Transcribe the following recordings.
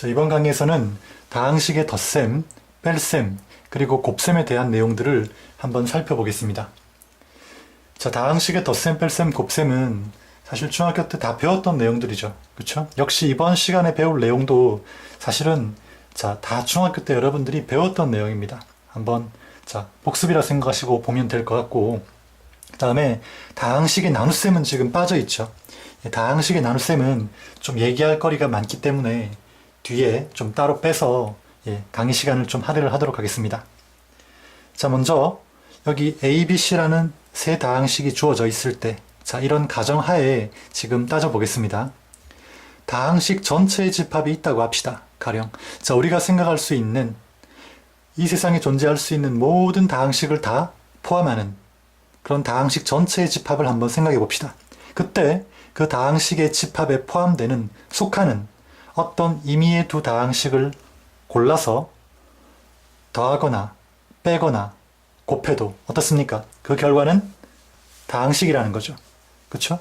자, 이번 강의에서는 다항식의 덧셈, 뺄셈, 그리고 곱셈에 대한 내용들을 한번 살펴보겠습니다. 자, 다항식의 덧셈, 뺄셈, 곱셈은 사실 중학교 때 다 배웠던 내용들이죠. 그렇죠? 역시 이번 시간에 배울 내용도 사실은 다 중학교 때 여러분들이 배웠던 내용입니다. 한번 복습이라 생각하시고 보면 될 것 같고, 그 다음에 다항식의 나눗셈은 지금 빠져있죠. 다항식의 나눗셈은 좀 얘기할 거리가 많기 때문에 뒤에 좀 따로 빼서 강의 시간을 좀 할애를 하도록 하겠습니다. 자, 먼저 여기 A, B, C라는 세 다항식이 주어져 있을 때, 이런 가정하에 지금 따져보겠습니다. 다항식 전체의 집합이 있다고 합시다. 가령 우리가 생각할 수 있는, 이 세상에 존재할 수 있는 모든 다항식을 다 포함하는 그런 다항식 전체의 집합을 한번 생각해 봅시다. 그때 그 다항식의 집합에 포함되는, 속하는 어떤 임의의 두 다항식을 골라서 더하거나 빼거나 곱해도 어떻습니까? 그 결과는 다항식이라는 거죠. 그렇죠?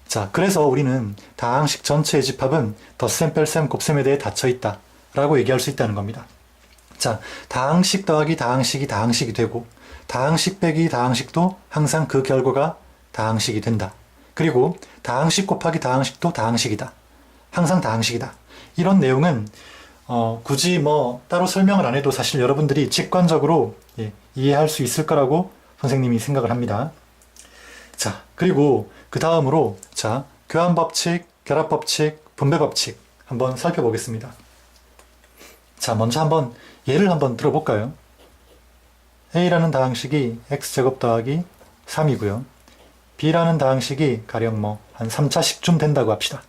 자, 그래서 우리는 다항식 전체의 집합은 덧셈, 뺄셈, 곱셈에 대해 닫혀있다 라고 얘기할 수 있다는 겁니다. 자, 다항식 더하기 다항식이 다항식이 되고, 다항식 빼기 다항식도 항상 그 결과가 다항식이 된다. 그리고 다항식 곱하기 다항식도 다항식이다. 항상 다항식이다. 이런 내용은 굳이 따로 설명을 안 해도 사실 여러분들이 직관적으로 이해할 수 있을 거라고 선생님이 생각을 합니다. 자, 그리고 그 다음으로 교환법칙, 결합법칙, 분배법칙 한번 살펴보겠습니다. 자, 먼저 한번 예를 한번 들어볼까요? A라는 다항식이 x제곱 더하기 3이고요. B라는 다항식이 가령 한 3차식쯤 된다고 합시다.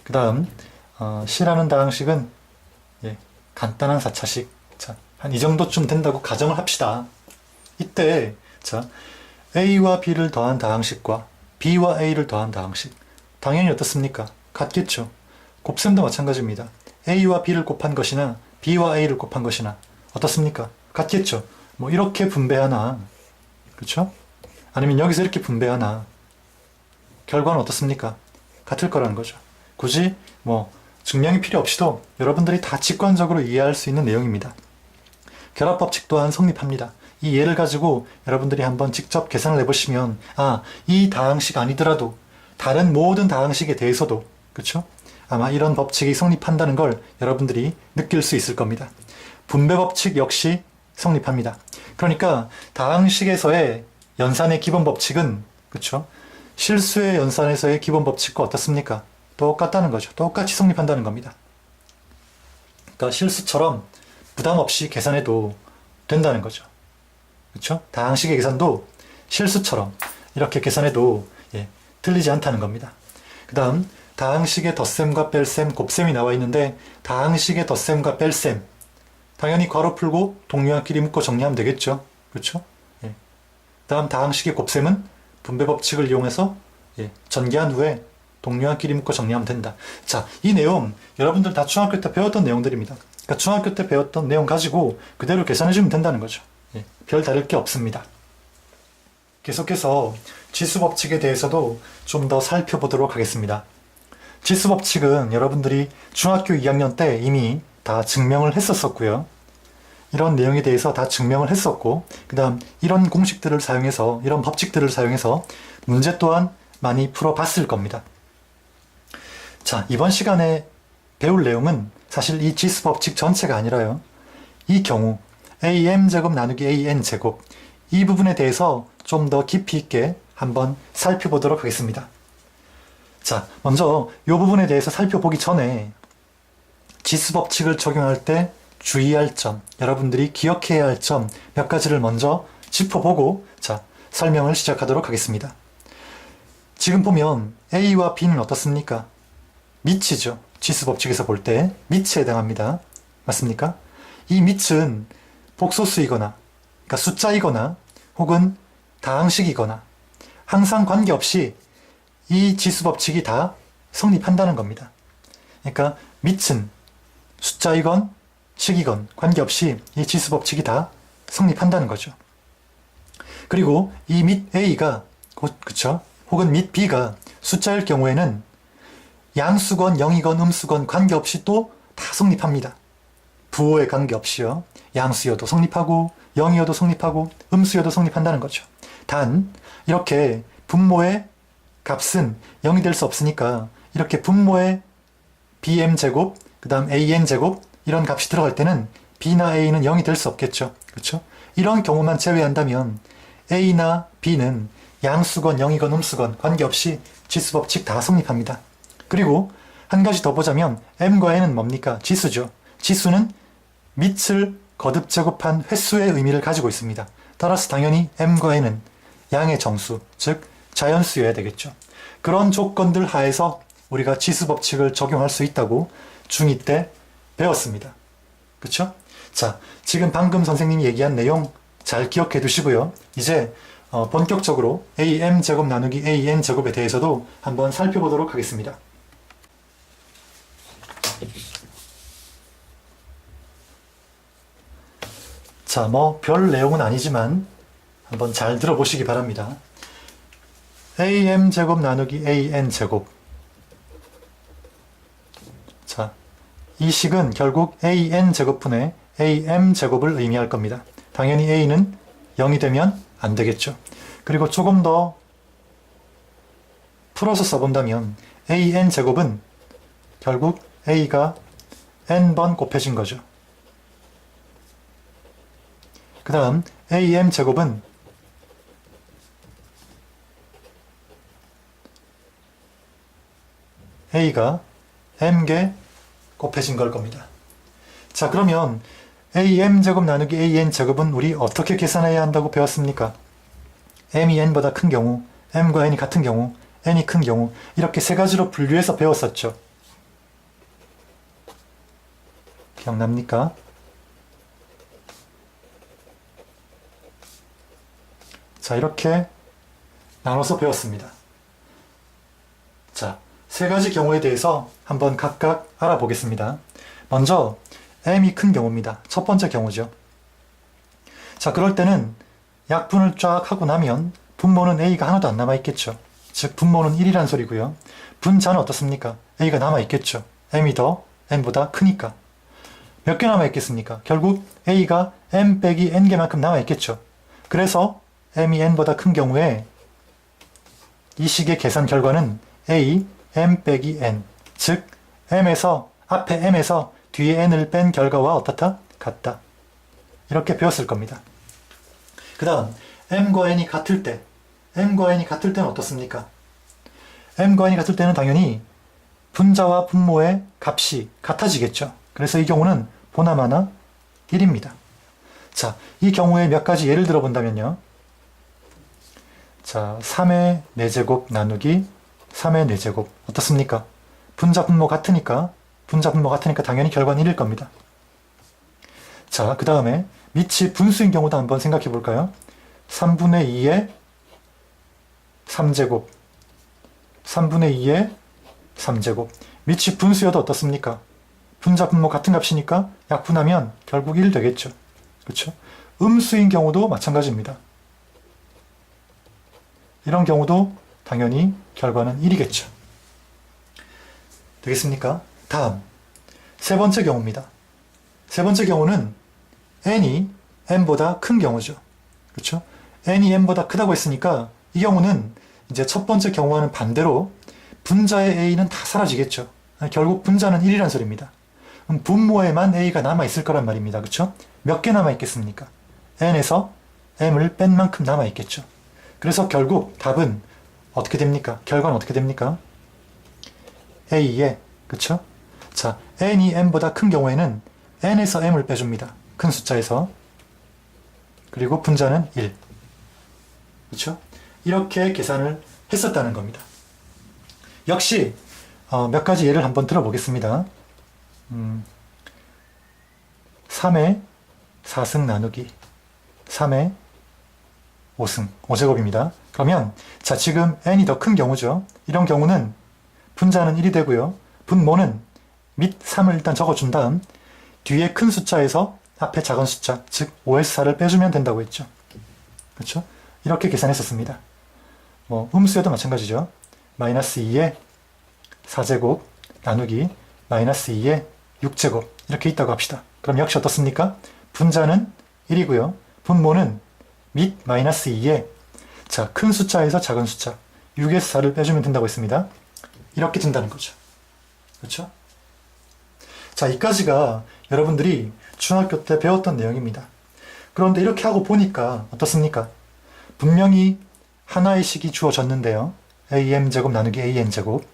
그 다음 C라는 다항식은 간단한 4차식, 한 이 정도쯤 된다고 가정을 합시다. 이때 A와 B를 더한 다항식과 B와 A를 더한 다항식, 당연히 어떻습니까? 같겠죠. 곱셈도 마찬가지입니다. A와 B를 곱한 것이나 B와 A를 곱한 것이나 어떻습니까? 같겠죠. 이렇게 분배하나, 그렇죠? 아니면 여기서 이렇게 분배하나, 결과는 어떻습니까? 같을 거라는 거죠. 굳이 증명이 필요 없이도 여러분들이 다 직관적으로 이해할 수 있는 내용입니다. 결합법칙 또한 성립합니다. 이 예를 가지고 여러분들이 한번 직접 계산을 해보시면, 이 다항식 아니더라도 다른 모든 다항식에 대해서도, 그렇죠? 아마 이런 법칙이 성립한다는 걸 여러분들이 느낄 수 있을 겁니다. 분배법칙 역시 성립합니다. 그러니까 다항식에서의 연산의 기본 법칙은, 그렇죠? 실수의 연산에서의 기본 법칙과 어떻습니까? 똑같다는 거죠. 똑같이 성립한다는 겁니다. 그러니까 실수처럼 부담 없이 계산해도 된다는 거죠. 그렇죠? 다항식의 계산도 실수처럼 이렇게 계산해도 틀리지 않다는 겁니다. 그 다음 다항식의 덧셈과 뺄셈, 곱셈이 나와 있는데, 다항식의 덧셈과 뺄셈 당연히 괄호 풀고 동류한끼리 묶어 정리하면 되겠죠. 그렇죠? 다음 다항식의 곱셈은 분배법칙을 이용해서 전개한 후에 동류한끼리 묶어 정리하면 된다. 자, 이 내용 여러분들 다 중학교 때 배웠던 내용들입니다. 그러니까 중학교 때 배웠던 내용 가지고 그대로 계산해주면 된다는 거죠. 별 다를 게 없습니다. 계속해서 지수법칙에 대해서도 좀 더 살펴보도록 하겠습니다. 지수법칙은 여러분들이 중학교 2학년 때 이미 다 증명을 했었고요. 이런 내용에 대해서 다 증명을 했었고, 그 다음 이런 공식들을 사용해서, 이런 법칙들을 사용해서 문제 또한 많이 풀어봤을 겁니다. 자, 이번 시간에 배울 내용은 사실 이 지수법칙 전체가 아니라요, 이 경우 am제곱 나누기 an제곱, 이 부분에 대해서 좀 더 깊이 있게 한번 살펴보도록 하겠습니다. 자, 먼저 이 부분에 대해서 살펴보기 전에 지수법칙을 적용할 때 주의할 점, 여러분들이 기억해야 할 점 몇 가지를 먼저 짚어보고 설명을 시작하도록 하겠습니다. 지금 보면 A와 B는 어떻습니까? 밑이죠. 지수법칙에서 볼 때 밑에 해당합니다. 맞습니까? 이 밑은 복소수이거나, 그러니까 숫자이거나 혹은 다항식이거나 항상 관계없이 이 지수법칙이 다 성립한다는 겁니다. 그러니까 밑은 숫자이건 식이건 관계없이 이 지수법칙이 다 성립한다는 거죠. 그리고 이 밑 A가, 그쵸? 혹은 밑 B가 숫자일 경우에는 양수건, 영이건, 음수건 관계없이 또 다 성립합니다. 부호에 관계없이요. 양수여도 성립하고 영이여도 성립하고 음수여도 성립한다는 거죠. 단 이렇게 분모의 값은 0이 될 수 없으니까 이렇게 분모의 bm제곱 그 다음 an제곱 이런 값이 들어갈 때는 b나 a는 0이 될 수 없겠죠. 그렇죠? 이런 경우만 제외한다면 a나 b는 양수건, 영이건, 음수건 관계없이 지수법칙 다 성립합니다. 그리고 한 가지 더 보자면 m과 n은 뭡니까? 지수죠. 지수는 밑을 거듭 제곱한 횟수의 의미를 가지고 있습니다. 따라서 당연히 m과 n은 양의 정수, 즉 자연수여야 되겠죠. 그런 조건들 하에서 우리가 지수법칙을 적용할 수 있다고 중2 때 배웠습니다. 그쵸? 자, 지금 방금 선생님이 얘기한 내용 잘 기억해 두시고요. 이제 본격적으로 am제곱 나누기 an제곱에 대해서도 한번 살펴보도록 하겠습니다. 자, 별 내용은 아니지만 한번 잘 들어보시기 바랍니다. am제곱 나누기 an제곱. 자, 이 식은 결국 an제곱분의 am제곱을 의미할 겁니다. 당연히 a는 0이 되면 안 되겠죠. 그리고 조금 더 풀어서 써본다면 an제곱은 결국 a가 n번 곱해진 거죠. 그 다음 am제곱은 a가 m개 곱해진 걸 겁니다. 자, 그러면 am제곱 나누기 an제곱은 우리 어떻게 계산해야 한다고 배웠습니까? m이 n보다 큰 경우, m과 n이 같은 경우, n이 큰 경우 이렇게 세 가지로 분류해서 배웠었죠. 기억납니까? 자, 이렇게 나눠서 배웠습니다. 자, 세 가지 경우에 대해서 한번 각각 알아보겠습니다. 먼저 m이 큰 경우입니다. 첫 번째 경우죠. 자, 그럴 때는 약분을 쫙 하고 나면 분모는 a가 하나도 안 남아있겠죠. 즉 분모는 1이란 소리고요. 분자는 어떻습니까? a가 남아있겠죠. m이 더 n보다 크니까. 몇 개 남아있겠습니까? 결국 a가 m 빼기 n개만큼 남아있겠죠. 그래서 m이 n보다 큰 경우에 이 식의 계산 결과는 a, m 빼기 n, 즉 m에서 앞에 m에서 뒤에 n을 뺀 결과와 어떻다? 같다. 이렇게 배웠을 겁니다. 그 다음 m과 n이 같을 때, m과 n이 같을 때는 어떻습니까? m과 n이 같을 때는 당연히 분자와 분모의 값이 같아지겠죠. 그래서 이 경우는 보나마나 1입니다. 자, 이 경우에 몇 가지 예를 들어 본다면요. 자, 3의 4제곱 나누기 3의 4제곱 어떻습니까? 분자 분모 같으니까 당연히 결과는 1일 겁니다. 자, 그 다음에 밑이 분수인 경우도 한번 생각해 볼까요? 3분의 2의 3제곱 3분의 2의 3제곱 밑이 분수여도 어떻습니까? 분자 분모 같은 값이니까 약분하면 결국 1 되겠죠. 그렇죠? 음수인 경우도 마찬가지입니다. 이런 경우도 당연히 결과는 1이겠죠. 되겠습니까? 다음 세 번째 경우입니다. 세 번째 경우는 n이 m보다 큰 경우죠. 그렇죠? n이 m보다 크다고 했으니까 이 경우는 이제 첫 번째 경우와는 반대로 분자의 a는 다 사라지겠죠. 결국 분자는 1이란 소리입니다. 그럼 분모에만 a가 남아있을 거란 말입니다. 그렇죠? 몇 개 남아있겠습니까? n에서 m을 뺀 만큼 남아있겠죠. 그래서 결국 답은 어떻게 됩니까? 결과는 어떻게 됩니까? a에, 그쵸? 자, n이 m보다 큰 경우에는 n에서 m을 빼줍니다. 큰 숫자에서. 그리고 분자는 1. 그쵸? 이렇게 계산을 했었다는 겁니다. 역시 몇 가지 예를 한번 들어보겠습니다. 3의 4승 나누기 3의 5승, 5제곱입니다. 그러면 자, 지금 n이 더 큰 경우죠. 이런 경우는 분자는 1이 되고요. 분모는 밑 3을 일단 적어준 다음 뒤에 큰 숫자에서 앞에 작은 숫자, 즉 5에서 4를 빼주면 된다고 했죠. 그렇죠? 이렇게 계산했었습니다. 음수여도 마찬가지죠. 마이너스 2의 4제곱 나누기 마이너스 2의 6제곱 이렇게 있다고 합시다. 그럼 역시 어떻습니까? 분자는 1이고요. 분모는 밑 마이너스 2에 자, 큰 숫자에서 작은 숫자 6에서 4를 빼주면 된다고 했습니다. 이렇게 된다는 거죠. 그렇죠? 자, 이까지가 여러분들이 중학교 때 배웠던 내용입니다. 그런데 이렇게 하고 보니까 어떻습니까? 분명히 하나의 식이 주어졌는데요. am제곱 나누기 an제곱.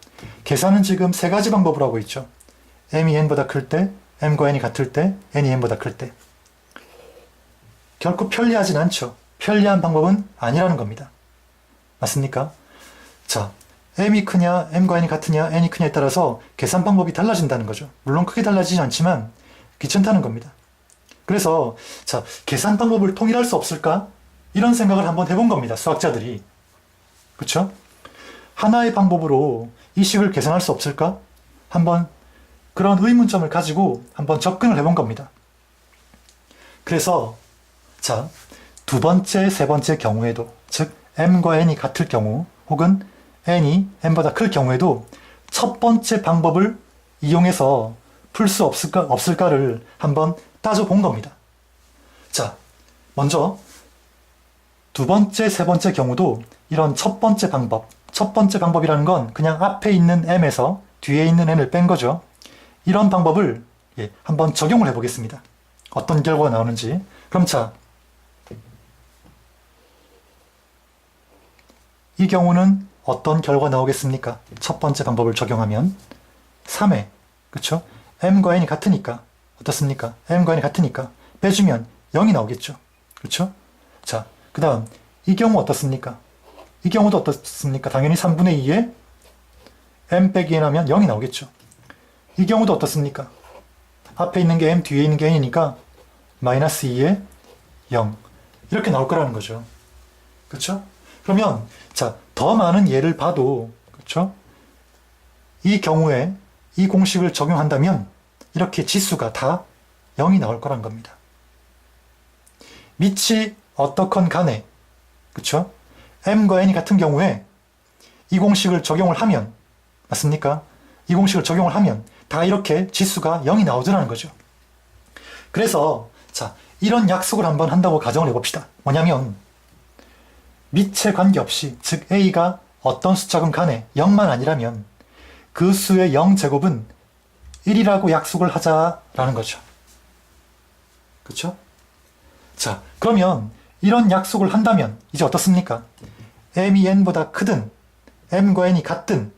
계산은 지금 세 가지 방법으로 하고 있죠. m이 n보다 클 때, m과 n이 같을 때, n이 n보다 클 때. 결코 편리하진 않죠. 편리한 방법은 아니라는 겁니다. 맞습니까? 자, m이 크냐, m과 n이 같으냐, n이 크냐에 따라서 계산 방법이 달라진다는 거죠. 물론 크게 달라지지 않지만 귀찮다는 겁니다. 그래서 자, 계산 방법을 통일할 수 없을까? 이런 생각을 한번 해본 겁니다. 수학자들이. 그렇죠? 하나의 방법으로 이 식을 계산할 수 없을까? 한번 그런 의문점을 가지고 한번 접근을 해본 겁니다. 그래서 자, 두 번째, 세 번째 경우에도 즉 m과 n이 같을 경우 혹은 n이 n보다 클 경우에도 첫 번째 방법을 이용해서 풀 수 없을까를 한번 따져본 겁니다. 자, 먼저 두 번째, 세 번째 경우도 이런 첫 번째 방법이라는 건 그냥 앞에 있는 m에서 뒤에 있는 n을 뺀 거죠. 이런 방법을 한번 적용을 해보겠습니다. 어떤 결과가 나오는지. 그럼 자, 이 경우는 어떤 결과 나오겠습니까? 첫 번째 방법을 적용하면 3회, 그쵸? m과 n이 같으니까 어떻습니까? m과 n이 같으니까 빼주면 0이 나오겠죠. 그렇죠? 자, 그 다음 이 경우 어떻습니까? 이 경우도 어떻습니까? 당연히 3분의 2에 m 빼기 n 하면 0이 나오겠죠. 이 경우도 어떻습니까? 앞에 있는 게 m, 뒤에 있는 게 n이니까 마이너스 2에 0 이렇게 나올 거라는 거죠. 그렇죠? 그러면 자, 더 많은 예를 봐도 그렇죠? 이 경우에 이 공식을 적용한다면 이렇게 지수가 다 0이 나올 거란 겁니다. 밑이 어떻건 간에 그쵸? m과 n이 같은 경우에 이 공식을 적용을 하면 맞습니까? 이 공식을 적용을 하면 다 이렇게 지수가 0이 나오더라는 거죠. 그래서 자, 이런 약속을 한번 한다고 가정을 해봅시다. 뭐냐면 밑에 관계없이 즉 a가 어떤 숫자건 간에 0만 아니라면 그 수의 0제곱은 1이라고 약속을 하자라는 거죠. 그렇죠? 자, 그러면 이런 약속을 한다면 이제 어떻습니까? m이 n보다 크든 m과 n이 같든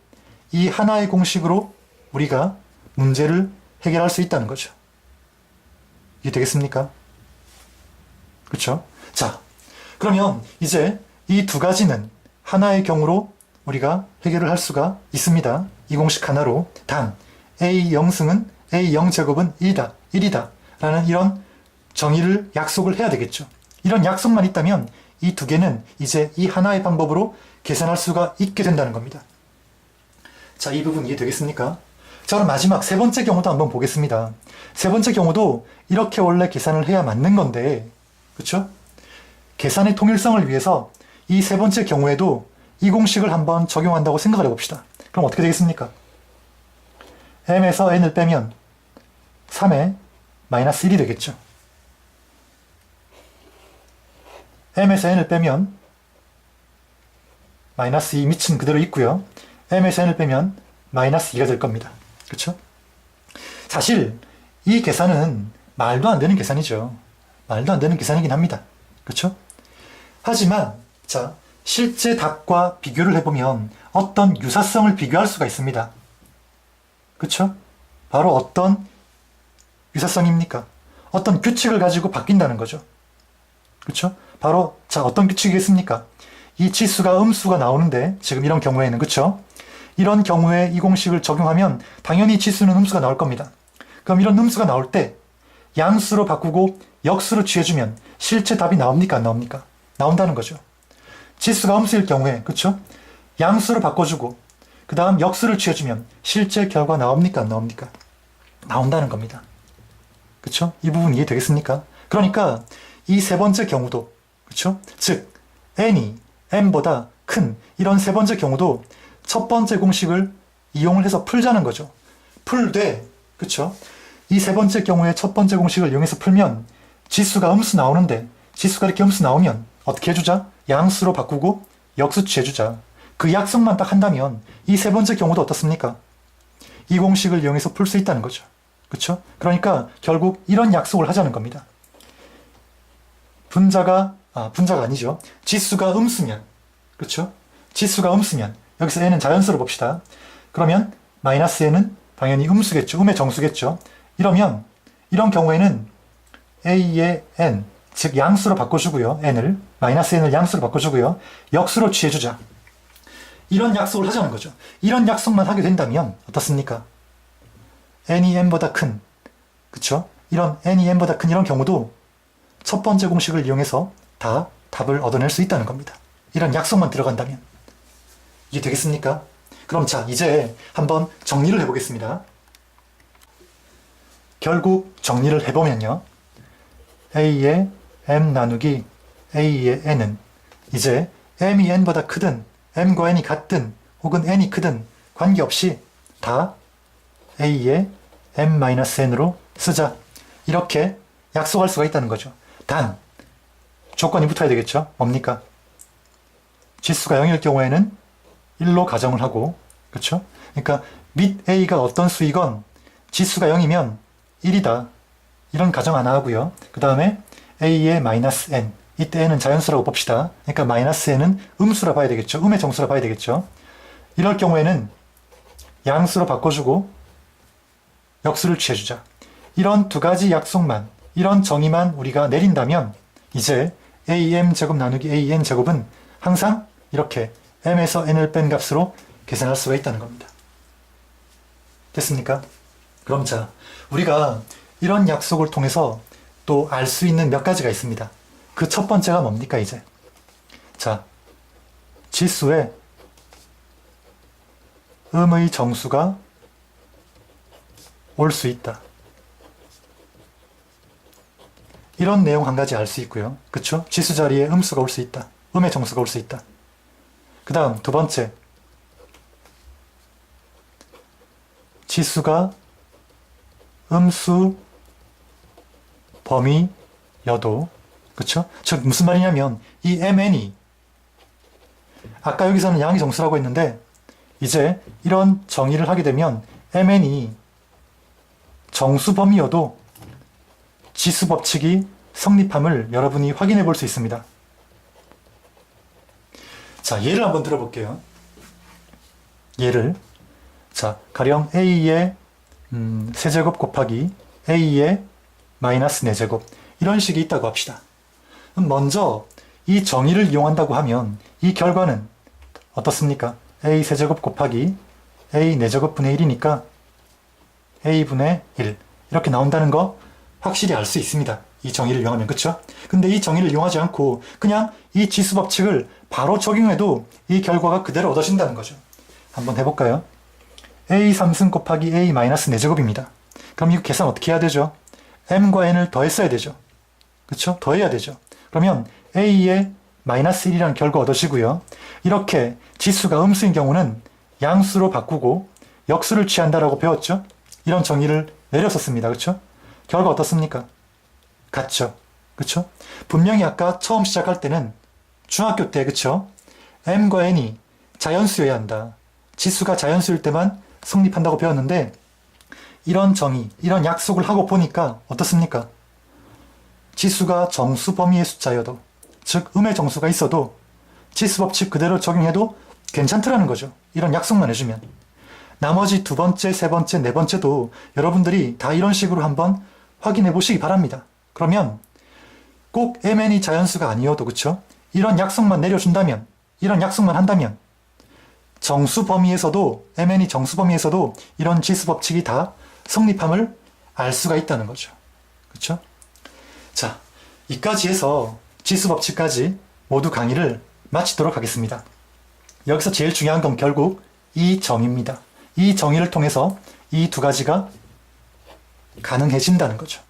이 하나의 공식으로 우리가 문제를 해결할 수 있다는 거죠. 이게 되겠습니까? 그렇죠? 자, 그러면 이제 이 두 가지는 하나의 경우로 우리가 해결을 할 수가 있습니다. 이 공식 하나로 단 a 0승은 a 0제곱은 1이다 라는 이런 정의를 약속을 해야 되겠죠. 이런 약속만 있다면 이 두 개는 이제 이 하나의 방법으로 계산할 수가 있게 된다는 겁니다. 자, 이 부분 이해되겠습니까? 자, 그럼 마지막 세 번째 경우도 한번 보겠습니다. 세 번째 경우도 이렇게 원래 계산을 해야 맞는 건데 그렇죠? 계산의 통일성을 위해서 이 세 번째 경우에도 이 공식을 한번 적용한다고 생각을 해봅시다. 그럼 어떻게 되겠습니까? m에서 n을 빼면 3에 마이너스 1이 되겠죠. m에서 n을 빼면 마이너스 2 밑은 그대로 있고요. m에서 n을 빼면 마이너스 2가 될 겁니다. 그렇죠? 사실 이 계산은 말도 안 되는 계산이죠. 말도 안 되는 계산이긴 합니다. 그렇죠? 하지만 자, 실제 답과 비교를 해보면 어떤 유사성을 비교할 수가 있습니다. 그렇죠? 바로 어떤 유사성입니까? 어떤 규칙을 가지고 바뀐다는 거죠. 그렇죠? 바로 자, 어떤 규칙이겠습니까? 이 치수가 음수가 나오는데 지금 이런 경우에는 그렇죠? 이런 경우에 이 공식을 적용하면 당연히 치수는 음수가 나올 겁니다. 그럼 이런 음수가 나올 때 양수로 바꾸고 역수로 취해주면 실제 답이 나옵니까? 안 나옵니까? 나온다는 거죠. 지수가 음수일 경우에 그렇죠? 양수로 바꿔주고 그 다음 역수를 취해주면 실제 결과 나옵니까? 안 나옵니까? 나온다는 겁니다. 그렇죠? 이 부분 이해되겠습니까? 그러니까 이 세 번째 경우도 그렇죠? 즉 n이 m보다 큰 이런 세 번째 경우도 첫 번째 공식을 이용을 해서 풀자는 거죠. 풀되, 그쵸? 이 세 번째 경우에 첫 번째 공식을 이용해서 풀면 지수가 음수 나오는데, 지수가 이렇게 음수 나오면 어떻게 해주자? 양수로 바꾸고 역수 취해주자. 그 약속만 딱 한다면 이 세 번째 경우도 어떻습니까? 이 공식을 이용해서 풀 수 있다는 거죠. 그쵸? 그러니까 결국 이런 약속을 하자는 겁니다. 분자가 아니죠. 지수가 음수면, 그쵸? 지수가 음수면, 여기서 n은 자연수로 봅시다. 그러면 마이너스 n은 당연히 음수겠죠. 음의 정수겠죠. 이러면 이런 경우에는 a의 n, 즉 양수로 바꿔주고요. n을, 마이너스 n을 양수로 바꿔주고요. 역수로 취해주자. 이런 약속을 하자는 거죠. 이런 약속만 하게 된다면 어떻습니까? n이 n보다 큰, 그쵸? 이런 n이 n보다 큰 이런 경우도 첫 번째 공식을 이용해서 다 답을 얻어낼 수 있다는 겁니다. 이런 약속만 들어간다면. 이해 되겠습니까? 그럼 자, 이제 한번 정리를 해보겠습니다. 결국 정리를 해보면요. a의 m 나누기 a의 n은 이제 m이 n보다 크든 m과 n이 같든 혹은 n이 크든 관계없이 다 a의 m-n으로 쓰자. 이렇게 약속할 수가 있다는 거죠. 단, 조건이 붙어야 되겠죠? 뭡니까? 지수가 0일 경우에는 1로 가정을 하고, 그렇죠? 그러니까 밑 a가 어떤 수이건 지수가 0이면 1이다. 이런 가정 안 하고요. 그 다음에 a의 마이너스 n, 이때 n은 자연수라고 봅시다. 그러니까 마이너스 n은 음수라 봐야 되겠죠. 음의 정수라 봐야 되겠죠. 이럴 경우에는 양수로 바꿔주고 역수를 취해주자. 이런 두 가지 약속만, 이런 정의만 우리가 내린다면 이제 am제곱 나누기 an제곱은 항상 이렇게 m에서 n을 뺀 값으로 계산할 수가 있다는 겁니다. 됐습니까? 그럼 자, 우리가 이런 약속을 통해서 또 알 수 있는 몇 가지가 있습니다. 그 첫 번째가 뭡니까 이제? 자, 지수의 음의 정수가 올 수 있다. 이런 내용 한 가지 알 수 있고요. 그쵸? 지수 자리에 음수가 올 수 있다. 음의 정수가 올 수 있다. 그 다음 두 번째, 지수가 음수 범위여도, 그쵸? 즉 무슨 말이냐면 이 mn이 아까 여기서는 양의 정수라고 했는데 이제 이런 정의를 하게 되면 mn이 정수 범위여도 지수 법칙이 성립함을 여러분이 확인해 볼 수 있습니다. 자, 예를 한번 들어볼게요. 예를, 자, 가령 a의 세제곱 곱하기 a의 마이너스 4제곱 이런 식이 있다고 합시다. 먼저 이 정의를 이용한다고 하면 이 결과는 어떻습니까? a 세제곱 곱하기 a 4제곱 분의 1이니까 a분의 1 이렇게 나온다는 거 확실히 알 수 있습니다. 이 정의를 이용하면, 그쵸? 근데 이 정의를 이용하지 않고 그냥 이 지수 법칙을 바로 적용해도 이 결과가 그대로 얻어진다는 거죠. 한번 해볼까요? a 3승 곱하기 a 마이너스 4제곱입니다. 그럼 이거 계산 어떻게 해야 되죠? m과 n을 더했어야 되죠. 그쵸? 더해야 되죠. 그러면 a의 마이너스 1이라는 결과 얻으시고요. 이렇게 지수가 음수인 경우는 양수로 바꾸고 역수를 취한다라고 배웠죠? 이런 정의를 내렸었습니다. 그쵸? 결과 어떻습니까? 같죠? 그쵸? 분명히 아까 처음 시작할 때는 중학교 때, 그쵸? m과 n이 자연수여야 한다. 지수가 자연수일 때만 성립한다고 배웠는데 이런 정의, 이런 약속을 하고 보니까 어떻습니까? 지수가 정수 범위의 숫자여도, 즉 음의 정수가 있어도 지수 법칙 그대로 적용해도 괜찮더라는 거죠. 이런 약속만 해주면. 나머지 두 번째, 세 번째, 네 번째도 여러분들이 다 이런 식으로 한번 확인해 보시기 바랍니다. 그러면 꼭 mn이 자연수가 아니어도, 그쵸? 이런 약속만 내려준다면, 이런 약속만 한다면 정수 범위에서도, mn이 정수 범위에서도 이런 지수 법칙이 다 성립함을 알 수가 있다는 거죠. 그쵸? 자, 이까지 해서 지수 법칙까지 모두 강의를 마치도록 하겠습니다. 여기서 제일 중요한 건 결국 이 정의입니다. 이 정의를 통해서 이 두 가지가 가능해진다는 거죠.